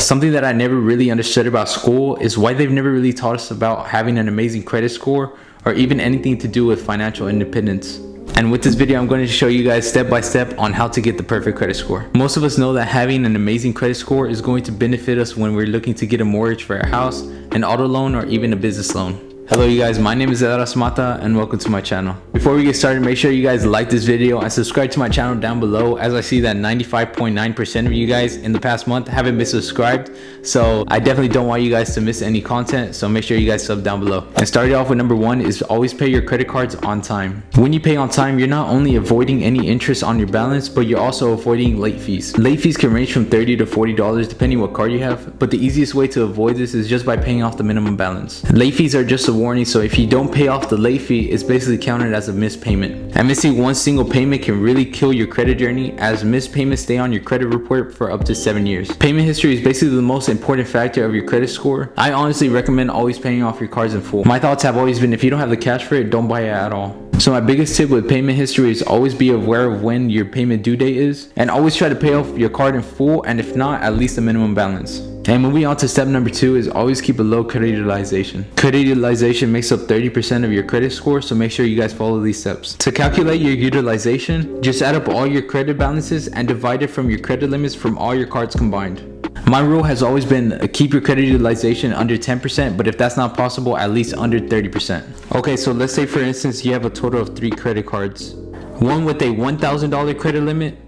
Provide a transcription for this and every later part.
Something that I never really understood about school is why they've never really taught us about having an amazing credit score or even anything to do with financial independence. And with this video, I'm going to show you guys step by step on how to get the perfect credit score. Most of us know that having an amazing credit score is going to benefit us when we're looking to get a mortgage for our house, an auto loan, or even a business loan. Hello you guys, my name is Edras and welcome to my channel. Before we get started, make sure you guys like this video and subscribe to my channel down below, as I see that 95.9% of you guys in the past month haven't been subscribed. So I definitely don't want you guys to miss any content, so make sure you guys sub down below. And starting off with number one is always pay your credit cards on time. When you pay on time, you're not only avoiding any interest on your balance, but you're also avoiding late fees. Late fees can range from $30 to $40 depending what card you have, but the easiest way to avoid this is just by paying off the minimum balance. Late fees are just a warning, so if you don't pay off the late fee, it's basically counted as a missed payment. And missing one single payment can really kill your credit journey, as missed payments stay on your credit report for up to 7 years. Payment history is basically the most important factor of your credit score. I honestly recommend always paying off your cards in full. My thoughts have always been, if you don't have the cash for it, don't buy it at all. So my biggest tip with payment history is always be aware of when your payment due date is, and always try to pay off your card in full, and if not, at least the minimum balance. And moving on to step number two is always keep a low credit utilization. Credit utilization makes up 30% of your credit score, so make sure you guys follow these steps. To calculate your utilization, just add up all your credit balances and divide it from your credit limits from all your cards combined. My rule has always been keep your credit utilization under 10%, but if that's not possible, at least under 30%. Okay, so let's say for instance you have a total of 3 credit cards. One with a $1,000 credit limit,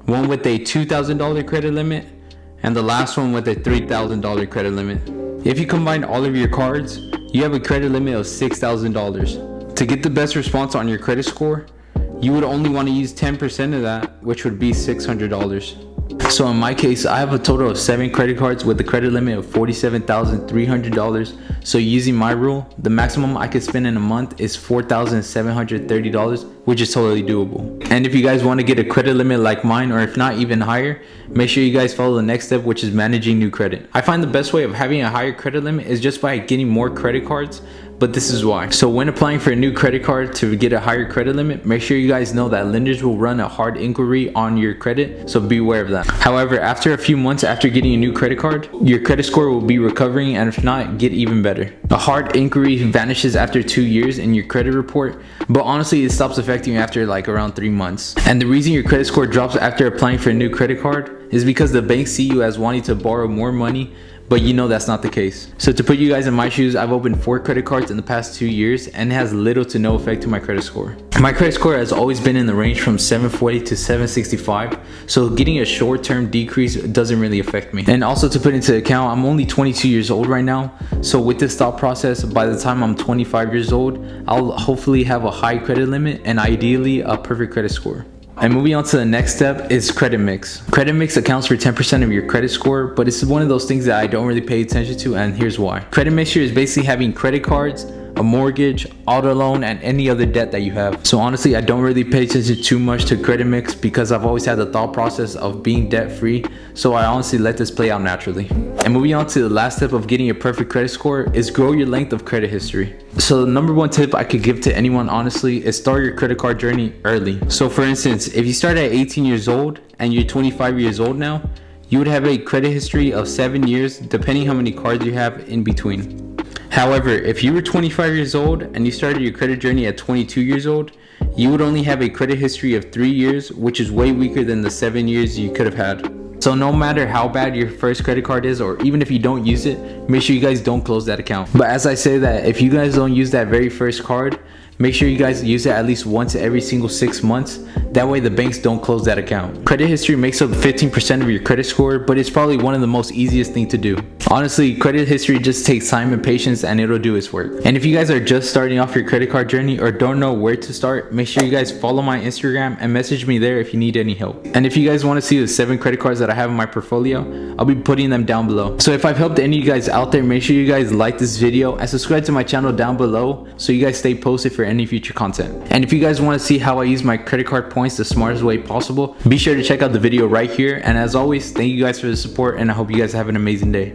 one with a $2,000 credit limit, and the last one with a $3,000 credit limit. If you combine all of your cards, you have a credit limit of $6,000. To get the best response on your credit score, you would only want to use 10% of that, which would be $600. So in my case, I have a total of 7 credit cards with a credit limit of $47,300. So using my rule, the maximum I could spend in a month is $4,730, which is totally doable. And if you guys want to get a credit limit like mine, or if not even higher, make sure you guys follow the next step, which is managing new credit. I find the best way of having a higher credit limit is just by getting more credit cards, but this is why. So when applying for a new credit card to get a higher credit limit, make sure you guys know that lenders will run a hard inquiry on your credit, so be aware of that. However, after a few months after getting a new credit card, your credit score will be recovering, and if not, get even better. A hard inquiry vanishes after 2 years in your credit report, but honestly it stops affecting you after like around 3 months. And the reason your credit score drops after applying for a new credit card is because the banks see you as wanting to borrow more money, but you know that's not the case. So to put you guys in my shoes, I've opened 4 credit cards in the past 2 years, and it has little to no effect to my credit score. My credit score has always been in the range from 740 to 765, so getting a short-term decrease doesn't really affect me. And also to put into account, I'm only 22 years old right now, so with this thought process, by the time I'm 25 years old, I'll hopefully have a high credit limit and ideally a perfect credit score. And moving on to the next step is credit mix. Credit mix accounts for 10% of your credit score, but it's one of those things that I don't really pay attention to, and here's why. Credit mixture is basically having credit cards, a mortgage, auto loan, and any other debt that you have. So honestly, I don't really pay attention too much to credit mix because I've always had the thought process of being debt free, so I honestly let this play out naturally. And moving on to the last step of getting a perfect credit score is grow your length of credit history. So the number one tip I could give to anyone honestly is start your credit card journey early. So for instance, if you start at 18 years old and you're 25 years old now, you would have a credit history of 7 years depending how many cards you have in between. However, if you were 25 years old and you started your credit journey at 22 years old, you would only have a credit history of 3 years, which is way weaker than the 7 years you could have had. So no matter how bad your first credit card is, or even if you don't use it, make sure you guys don't close that account. But as I say that, if you guys don't use that very first card, make sure you guys use it at least once every single 6 months. That way the banks don't close that account. Credit history makes up 15% of your credit score, but it's probably one of the most easiest thing to do. Honestly, credit history just takes time and patience, and it'll do its work. And if you guys are just starting off your credit card journey or don't know where to start, make sure you guys follow my Instagram and message me there if you need any help. And if you guys want to see the 7 credit cards that I have in my portfolio, I'll be putting them down below. So if I've helped any of you guys out there, make sure you guys like this video and subscribe to my channel down below so you guys stay posted for any future content. And if you guys want to see how I use my credit card points the smartest way possible, be sure to check out the video right here. And as always, thank you guys for the support, and I hope you guys have an amazing day.